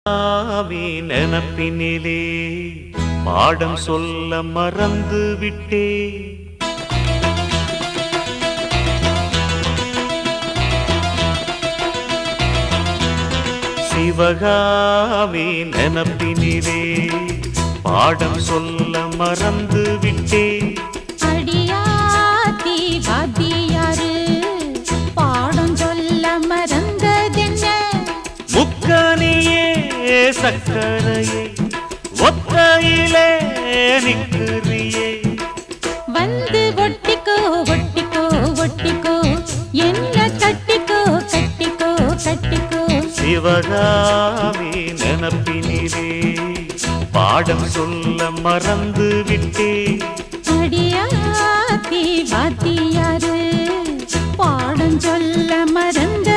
ஆவி நினப்பினிலே பாடம் சொல்ல மறந்து விட்டே. சிவகாவி நினப்பினிலே பாடம் சொல்ல மறந்து விட்டே. அடியாத்தி வாத்தியாரு பாடம் சொல்ல மறந்ததென்ன? முக்கனியே சக்கரையே ஒத்தையிலே நிற்கிறியே. வந்து ஒட்டிக்கோ ஒட்டிக்கோ ஒட்டிக்கோ, என்ன கட்டிக்கோ கட்டிக்கோ கட்டிக்கோ. சிவகாமி நினப்பினிலே பாடம் சொல்ல மறந்து விட்டே. அடியாத்தி வாத்தியாரு பாடம் சொல்ல மறந்த